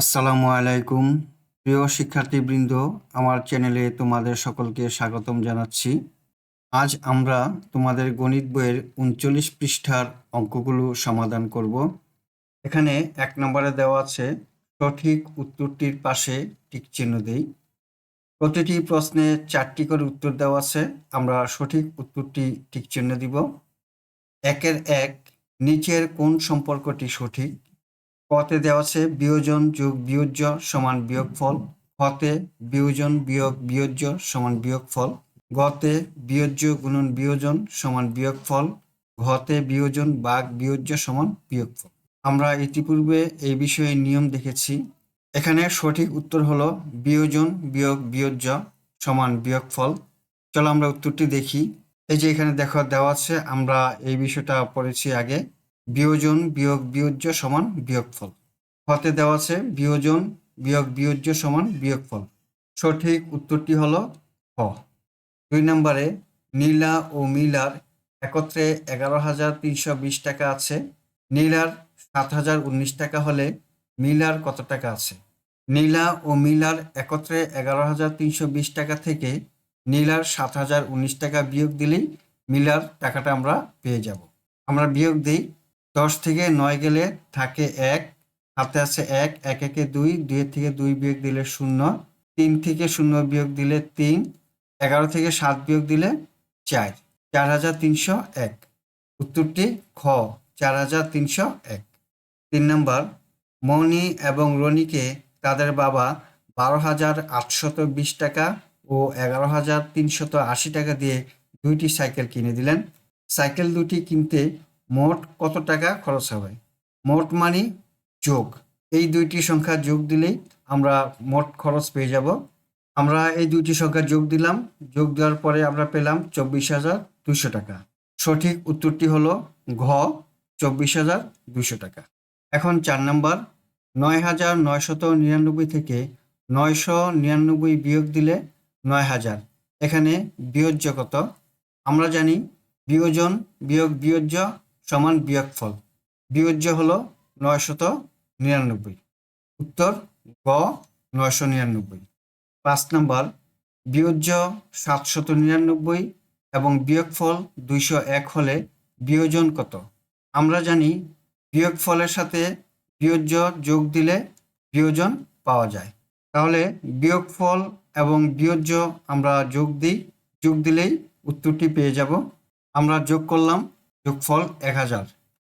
আসসালামু আলাইকুম প্রিয় শিক্ষার্থীবৃন্দ, আমার চ্যানেলে তোমাদের সকলকে স্বাগতম জানাচ্ছি। আজ আমরা তোমাদের গণিত বইয়ের ৩৯ পৃষ্ঠার অঙ্কগুলো সমাধান করব। এখানে ১ নম্বরে দেওয়া আছে সঠিক উত্তরটির পাশে টিক চিহ্ন দেই। প্রতিটি প্রশ্নে ৪টি করে উত্তর দেওয়া আছে, আমরা সঠিক উত্তরটি টিক চিহ্ন দিব। ১-এর ১, নিচের কোন সম্পর্কটি সঠিক? কতে দেওয়া আছে বিয়োজন যোগ বিয়োজ্য সমান বিয়োগফল, খতে বিয়োজন বিয়োগ বিয়োজ্য সমান বিয়োগফল, গতে বিয়োজ্য গুণন বিয়োজন সমান বিয়োগফল, ঘতে বিয়োজন ভাগ বিয়োজ্য সমান বিয়োগফল। আমরা ইতিপূর্বে এই বিষয়ে নিয়ম দেখেছি। এখানে সঠিক উত্তর হলো বিয়োজন বিয়োগ বিয়োজ্য সমান বিয়োগফল। চলো আমরা উত্তরটি দেখি। এই যে এখানে দেখো দেওয়া আছে, আমরা এই বিষয়টা পড়েছি আগে। বিয়োজন বিয়োগ বিয়োজ্য সমান বিয়োগফল। হতে দেওয়া আছে বিয়োজন বিয়োগ বিয়োজ্য সমান বিয়োগফল। সঠিক উত্তরটি হলো খ। ২ নম্বরে নীলা ও মিলার একত্রে ১১,৩২০ টাকা আছে। নীলার ৭,০১৯ টাকা হলে মিলার কত টাকা আছে? নীলা ও মিলার একত্রে ১১,৩২০ টাকা থেকে নীলার ৭,০১৯ টাকা বিয়োগ দিলেই মিলার টাকাটা আমরা পেয়ে যাব। আমরা বিয়োগ দিই। ১০ থেকে ৯ গেলে থাকে ১, হাতে আছে ১, ১ একে ২, ২ এর থেকে ২ বিয়োগ দিলে ০, ৩ থেকে ০ বিয়োগ দিলে ৩, ১১ থেকে ৭ বিয়োগ দিলে ৪, ৪,৩০১। উত্তরটি খ, ৪,৩০১। ৩ নম্বর, মনি এবং রনিকে তাদের বাবা ১২,৮২০ টাকা ও ১১,৩৮০ টাকা দিয়ে ২টি সাইকেল কিনে দিলেন। সাইকেল দুটি কিনতে মোট কত টাকা খরচ হবে? মোট মানে যোগ, এই দুইটি সংখ্যা যোগ দিলেই আমরা মোট খরচ পেয়ে যাব। আমরা এই দুইটি সংখ্যা যোগ দিলাম, যোগ দেওয়ার পরে আমরা পেলাম ২৪,২০০ টাকা। সঠিক উত্তরটি হলো ঘ, ২৪,২০০ টাকা। এখন ৪ নম্বর, ৯,৯৯৯ থেকে ৯৯৯ বিয়োগ দিলে ৯,০০০। এখানে বিয়োজ্য কত? আমরা জানি বিয়োজন বিয়োগ বিয়োজ্য সমান বিয়োগফল। বিয়োজ্য হলো ৯৯৯। উত্তর গ, ৯৯৯। ৫ নম্বর, বিয়োজ্য ৭৯৯ এবং বিয়োগফল ২০১ হলে বিয়োজন কত? আমরা জানি বিয়োগফলের সাথে বিয়োজ্য যোগ দিলে বিয়োজন পাওয়া যায়। তাহলে বিয়োগফল এবং বিয়োজ্য আমরা যোগ দিই, যোগ দিলেই উত্তরটি পেয়ে যাব। আমরা যোগ করলাম, যোগফল ১,০০০।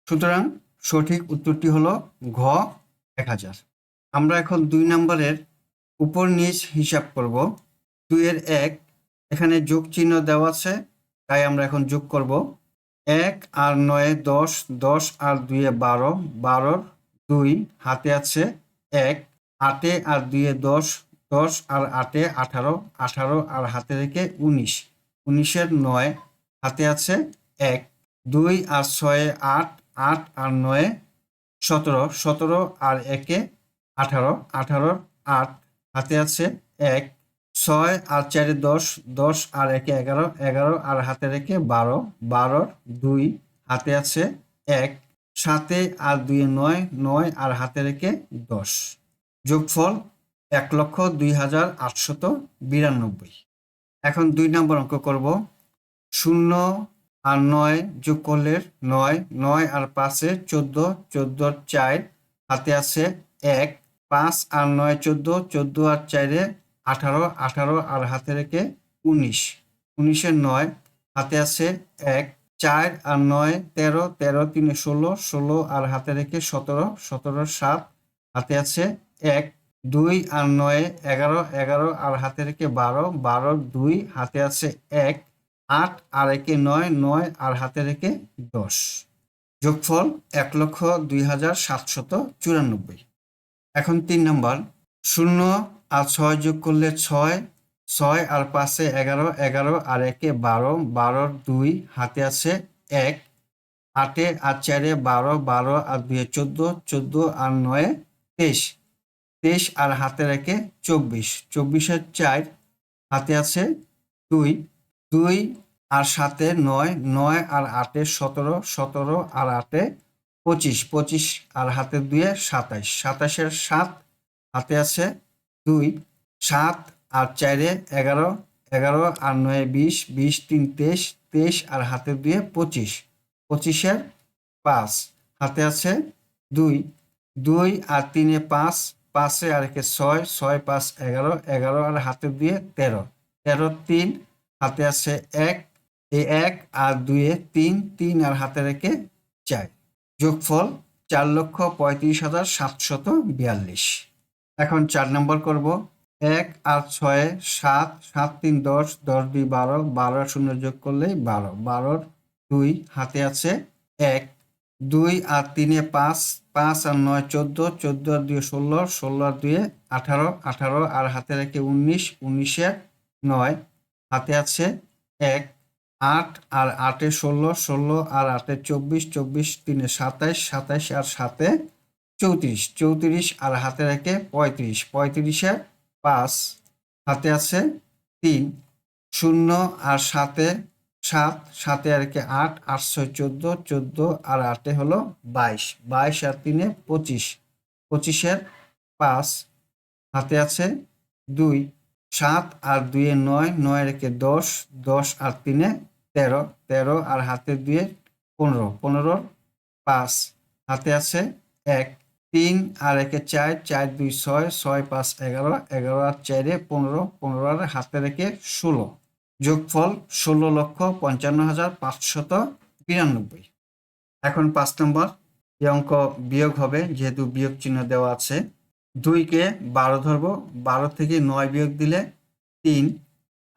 সুতরাং সঠিক উত্তরটি হলো ঘ, ১,০০০। আমরা এখন ২ নম্বরের উপর নিচ হিসাব করব। ২-এর ১, এখানে যোগ চিহ্ন দেওয়া আছে, তাই আমরা এখন যোগ করব। ১ আর ৯ ১০, ১০ আর ২ ১২, ১২ ২ হাতে আছে ১, ৮ আর ২ ১০, ১০ আর ৮ ১৮, ১৮ আর হাতে রেখে ১৯, ১৯-এর ৯ হাতে আছে ১, ২ আর ৬ ৮, ৮ আর ৯ ১৭, ১৭ আর ১ ১৮, ১৮ ৮ হাতে আছে ১, ৬ আর ৪ ১০, ১০ আর ১ ১১, ১১ আর হাতে রেখে ১২, ১২ ২ হাতে আছে ১, ৭ আর ২ ৯, ৯ আর হাতে রেখে ১০। যোগফল ১,০২,৮৯২। এখন ২ নম্বর অঙ্ক করব। ০ আর ৯ যোগ করলে ৯, ৯ আর ৫ ১৪, ১৪ আর ৪ হাতে আছে ১, ৫ আর ৯ ১৪, ১৪ আর ৪ ১৮, ১৮ আর হাতে রেখে ১৯, ১৯-এর ৯ হাতে আছে ১, ৪ আর ৯ ১৩, ১৩ ৩ ১৬, ১৬ আর হাতে রেখে ১৭, ১৭-এর ৭ হাতে আছে ১, ২ আর ৯ ১১, ১১ আর হাতে রেখে ১২, ১২ ২ হাতে আছে ১, ৮ আর ১ ৯, ৯ আর হাতে রেখে ১০। যোগফল ১,০২,৭৯৪। এখন ৩ নম্বর, ০ আর ৬ যোগ করলে ৬, ৬ আর ৫ ১১, ১১ আর ১ ১২, ১২ ২ হাতে আছে ১, ৮ আর ৪ ১২, ১২ আর ২ ১৪, ১৪ আর ৯ ২৩, ২৩ আর হাতে রেখে ২৪, ২৪-এর ৪ হাতে আছে ২, ২ আর ৭ ৯, ৯ আর ৮ ১৭, ১৭ আর ৮ ২৫, ২৫ আর হাতে ২ ২৭, ২৭-এর ৭ হাতে আছে 2, 7 আর 4 11, 11 আর 9 20, 20 3 23, 23 আর হাতে 2 25, 25 5 হাতে আছে 2, 2 আর 3 5, 5 আর 1 6, 6 5 11, 11 আর হাতে 2 13, 13 3 হাতে আছে 1, এই 1 আর 2 3, 3 আর হাতে রেখে 4, যোগফল 4,35,742। এখন 4 নম্বর করব। 1 আর 6 7, 7 3 10, 10 2 12, 12 শূন্য যোগ করলেই 12, 12 2 হাতে আছে 1, 2 আর 3 5, 5 আর 9 14, 14 আর 2 16, 16 আর 2 18, 18 আর হাতে রেখে 19, 19 9 হাতে আছে 1, 8 আর 8 16, 16 আর 8 24, 24 3 27, 27 আর 7 34, 34 আর হাতে রেখে 35, 35 5 হাতে আছে 3, 0 আর 7 7, 7 আর 8, 8 6 14, 14 আর 8 হলো 22, 22 আর 3 25, 25 5 হাতে আছে 2, 7 আর 2 9, 9 রেখে 10, 10 আর 3 13, 13 আর হাতে 2 15, 15 5 হাতে আছে 1, 3 আর 1 4, 4 2 6, 6 5 11, 11 আর 4 15, 15 আর হাতে রেখে 16, যোগফল 16,55,592। এখন 5 নম্বর, এই অঙ্ক বিয়োগ হবে যেহেতু বিয়োগ চিহ্ন দেওয়া আছে। 2 কে 12 ধরবো, 12 থেকে 9 বিয়োগ দিলে 3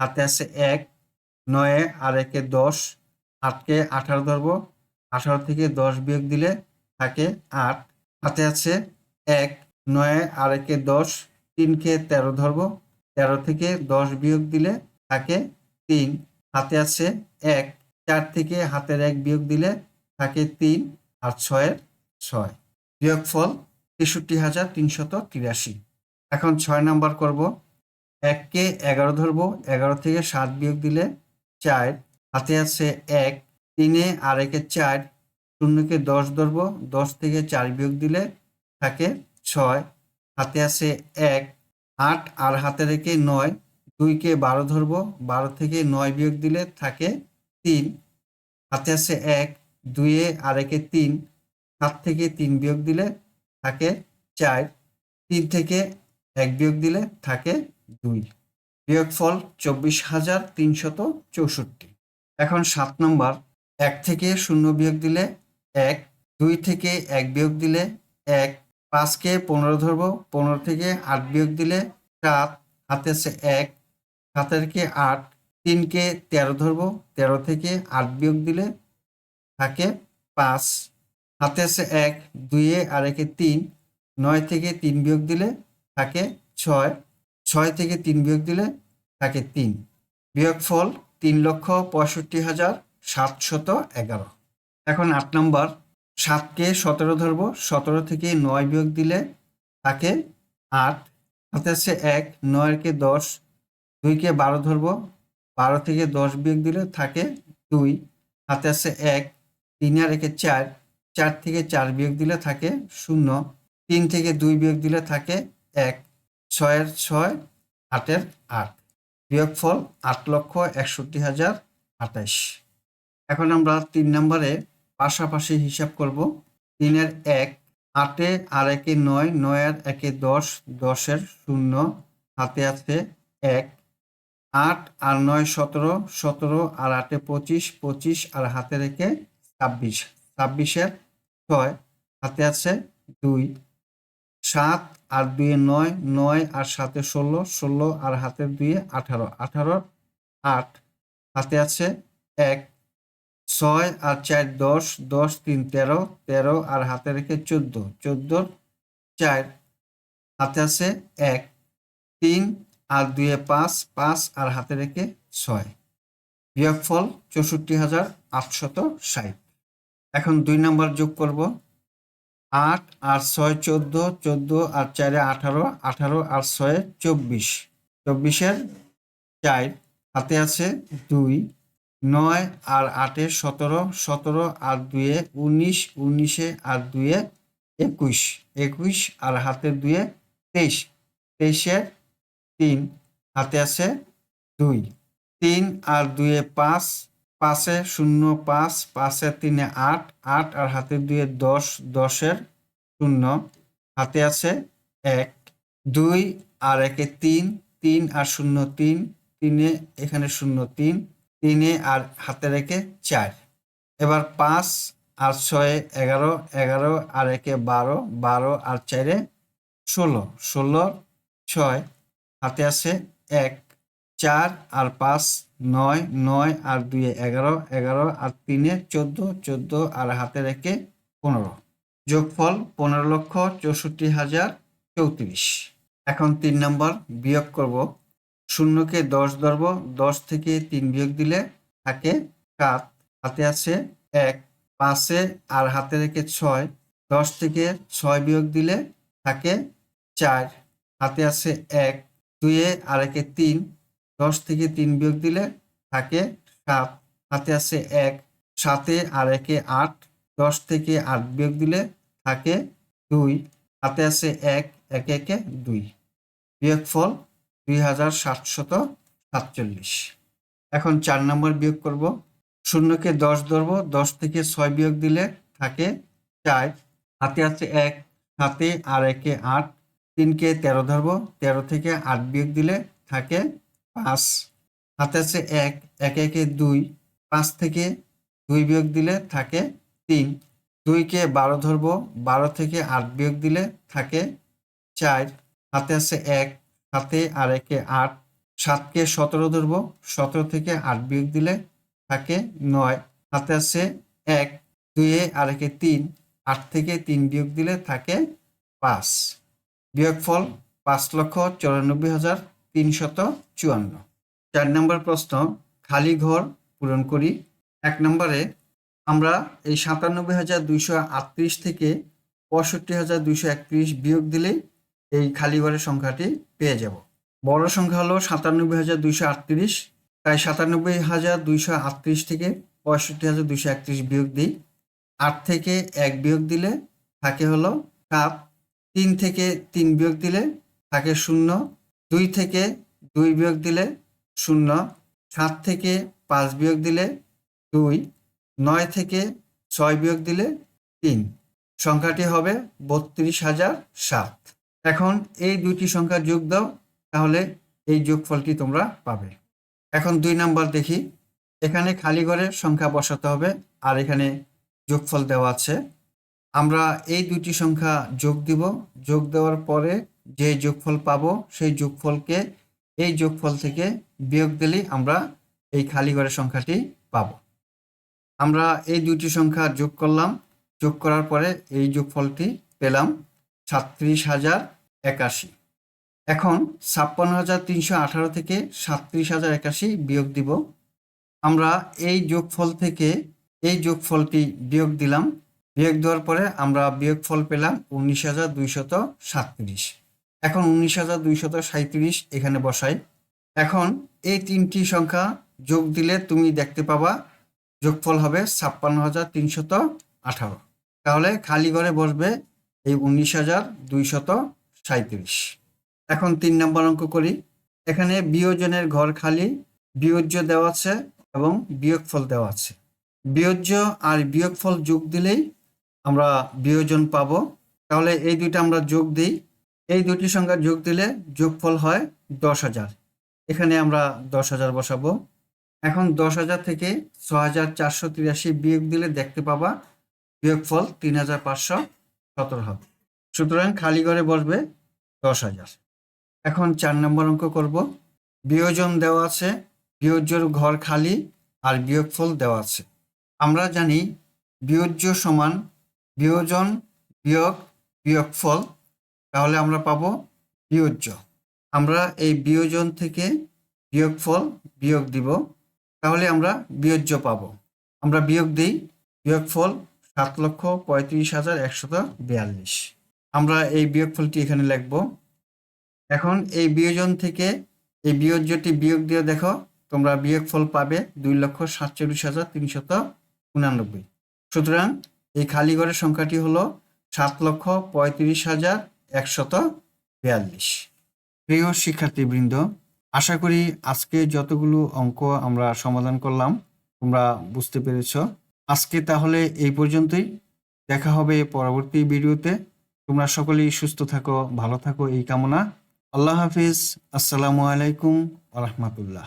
হাতে আছে 1, 9 আর 1 10, 8 কে 18 ধরবো, 18 থেকে 10 বিয়োগ দিলে থাকে 8 হাতে আছে 1, 9 আর 1 10, 3 কে 13 ধরবো, 13 থেকে 10 বিয়োগ দিলে থাকে 3 হাতে আছে 1, 4 থেকে হাতের 1 বিয়োগ দিলে থাকে 3 আর 6 6, বিয়োগফল 63,383। এখন 6 নাম্বার করব। 1 কে 11 ধরবো, 11 থেকে 7 বিয়োগ দিলে 4 হাতে আছে 1, 3 আর 1 4, 0 কে 10 ধরবো, 10 থেকে 4 বিয়োগ দিলে থাকে 6 হাতে আছে 1, 8 আর হাতে রেখে 9, 2 কে 12 ধরবো, 12 থেকে 9 বিয়োগ দিলে থাকে 3 হাতে আছে 1, 2 আর 1 3, 7 থেকে 3 বিয়োগ দিলে থাকে 4, 3 থেকে 1 বিয়োগ দিলে থাকে 2, বিয়োগফল 24,364। এখন 7 নম্বর, 1 থেকে 0 বিয়োগ দিলে 1, 2 থেকে 1 বিয়োগ দিলে 1, 5 কে 15 ধরবো, 15 থেকে 8 বিয়োগ দিলে 7 হাতে আছে 1, 7 থেকে 8, 3 কে 13 ধরবো, 13 থেকে 8 বিয়োগ দিলে থাকে 5 হাতে আছে 1, 2 আর 1 3, 9 থেকে 3 বিয়োগ দিলে থাকে 6, 6 থেকে 3 বিয়োগ দিলে থাকে 3, বিয়োগফল 3,65,711। এখন 8 নম্বর, 7 কে 17 ধরবো, 17 থেকে 9 বিয়োগ দিলে থাকে 8 হাতে আছে 1, 9 কে 10, 2 কে 12 ধরবো, 12 থেকে 10 বিয়োগ দিলে থাকে 2 হাতে আছে 1, 3 আর 1 4, 4 থেকে 4 বিয়োগ দিলে থাকে 0, 3 থেকে 2 বিয়োগ দিলে থাকে 1, 6 এর 6, 8 এর 8, বিয়োগফল 8,61,028। এখন আমরা 3 নম্বরে পাশাপাশি হিসাব করব। 3 এর 1, 8 আর 1 9, 9 আর 1 10, 10 এর 0 হাতে আছে 1, 8 আর 9 17, 17 আর 8 25, 25 আর হাতে রেখে 26, 26 এর 6 হাতে আছে 2, 7 আর 2 9, 9 আর 7 16, 16 আর হাতের 2 18, 18 8 হাতে আছে 1, 6 আর 4 10, 10 3 13, 13 আর হাতে রেখে 14, 14 4 হাতে আছে 1, 3 আর 2 5, 5 আর হাতে রেখে 6, বিয়োগফল 64,860। এখন 2 নম্বর যোগ করব। 8 আর 6 14, 14 আর 4 18, 18 আর 6 24, 24 এর 4 হাতে আছে 2, 9 আর 8 17, 17 আর 2 19, 19 আর 2 21, 21 আর হাতের 2 23, 23-এর 3 হাতে আছে 2, 3 আর 2-এ 5, 5-এ 0, 5, 5 আর 3-এ 8, 8 আর হাতে 2-এ 10, 10-এর 0 হাতে আছে 1, 2 আর 1-এ 3, 3 আর 0, 3, 3-এ এখানে 0, 3, 3-এ আর হাতে রেখে 4। এবার 5 আর 6-এ 11, 11 আর 1-এ 12, 12 আর 4-এ 16, 16, 6 হাতে আছে 1, 4 আর 5 9, 9 আর 2-এ 11, 11 আর 3-এ 14, 14 আর হাতে রেখে 15। যোগফল 15,64,034। এখন 3 নম্বর বিয়োগ করব। শূন্যকে 10 ধরব, 10 থেকে 3 বিয়োগ দিলে থাকে 7, হাতে আছে 1, 5-এ আর হাতে রেখে 6, 10 থেকে 6 বিয়োগ দিলে থাকে 4, হাতে আছে 1, 2-এ আর 1-এ 3, 10 থেকে 3 বিয়োগ দিলে থাকে 7, হাতে আছে 1, 7-এ আর 1-এ 8, 10 থেকে 8 বিয়োগ দিলে থাকে 2, হাতে আছে 1, 1 1-এ 2। বিয়োগফল 2747। এখন 4 নম্বর বিয়োগ করব। শূন্যকে 10 ধরব, 10 থেকে 6 বিয়োগ দিলে থাকে 4, হাতে আছে 1, 7-এ আর 1-এ 8, 3-কে 13 ধরব, 13 থেকে 8 বিয়োগ দিলে থাকে 5, হাতে আছে 1, 1 1-এ 2, 5 থেকে 2 বিয়োগ দিলে থাকে 3, 2-কে 12 ধরব, 12 থেকে 8 বিয়োগ দিলে থাকে 4, হাতে আছে 1, 7-এ আর 1-এ 8, 7-কে 17 ধরব, 17 থেকে 8 বিয়োগ দিলে থাকে 9, হাতে আছে 1, 2-এ আর 1-এ 3, 8 থেকে 3 বিয়োগ দিলে থাকে 5। বিয়োগফল 5,94,354। 4 নম্বর প্রশ্ন, খালি ঘর পূরণ করি। 1 নম্বরে আমরা এই 97,238 থেকে 65,231 বিয়োগ দিলেই এই খালি ঘরের সংখ্যাটি পেয়ে যাব। বড় সংখ্যা হলো 97,238, তাই 97,238 থেকে 65,231 বিয়োগ দিই। 8 থেকে 1 বিয়োগ দিলে থাকে হলো 7, 3 থেকে 3 বিয়োগ দিলে থাকে 0, 2 থেকে 2 বিয়োগ দিলে 0, 7 থেকে 5 বিয়োগ দিলে 2, 9 থেকে 6 বিয়োগ দিলে 3। সংখ্যাটি হবে 32,007। এখন এই দুইটি সংখ্যা যোগ দাও, তাহলে এই যোগফলটি তোমরা পাবে। এখন 2 নাম্বার দেখি। এখানে খালি ঘরে সংখ্যা বসাতে হবে আর এখানে যোগফল দেওয়া আছে। আমরা এই দুইটি সংখ্যা যোগ দিব, যোগ দেওয়ার পরে যে যোগফল পাবো সেই যোগফলকে এই যোগফল থেকে বিয়োগ দিলেই আমরা এই খালি ঘরের সংখ্যাটি পাবো। আমরা এই দুইটি সংখ্যা যোগ করলাম, যোগ করার পরে এই যোগফলটি পেলাম 36,081। এখন 56,318 থেকে 37,081 বিয়োগ দিব। আমরা এই যোগফল থেকে এই যোগফলটি বিয়োগ দিলাম, বিয়োগ দেওয়ার পরে আমরা বিয়োগফল পেলাম 19,237। এখন 19,237 এখানে বসাই। এখন এই তিনটি সংখ্যা যোগ দিলে তুমি দেখতে পাবা যোগফল হবে 56,318। তাহলে খালি ঘরে বসবে এই 19,237। এখন 3 নম্বর অঙ্ক করি। এখানে বিয়োজনের ঘর খালি, বিয়োজ্য দেওয়া আছে এবং বিয়োগফল দেওয়া আছে। বিয়োজ্য আর বিয়োগফল যোগ দিলেই আমরা বিয়োজন পাবো। তাহলে এই দুইটা আমরা যোগ দিই। এই দুটি সংখ্যা যোগ দিলে যোগফল হয় 10,000। এখানে আমরা 10,000 বসাবো। এখন 10,000 থেকে 6,483 বিয়োগ দিলে দেখতে পাবা বিয়োগফল 3,517 হবে। সুতরাং খালি ঘরে বসবে 10,000। এখন 4 নম্বর অঙ্ক করব। বিয়োজন দেওয়া আছে, বিয়োজ্যর ঘর খালি আর বিয়োগফল দেওয়া আছে। আমরা জানি বিয়োজ্য সমান বিয়োজন বিয়োগ বিয়োগফল, তাহলে আমরা পাবো বিয়োজ্য। আমরা এই বিয়োজন থেকে বিয়োগফল বিয়োগ দিব, তাহলে আমরা বিয়োজ্য পাবো। আমরা বিয়োগ দিই, বিয়োগফল 7,35,142। আমরা এই বিয়োগফলটি এখানে লিখব। এখন এই বিয়োজন থেকে এই বিয়োজ্যটি বিয়োগ দিয়ে দেখো, তোমরা বিয়োগফল পাবে 2,47,389। সুতরাং এই খালি ঘরের সংখ্যাটি হলো 7,35,142। প্রিয় শিক্ষার্থীবৃন্দ, আশা করি আজকে যতগুলো অঙ্ক আমরা সমাধান করলাম তোমরা বুঝতে পেরেছ। আজকে তাহলে এই পর্যন্তই। দেখা হবে পরবর্তী ভিডিওতে। তোমরা সকলেই সুস্থ থাকো, ভালো থাকো এই কামনা। আল্লাহ হাফিজ। আসসালামু আলাইকুম ওয়া রাহমাতুল্লাহ।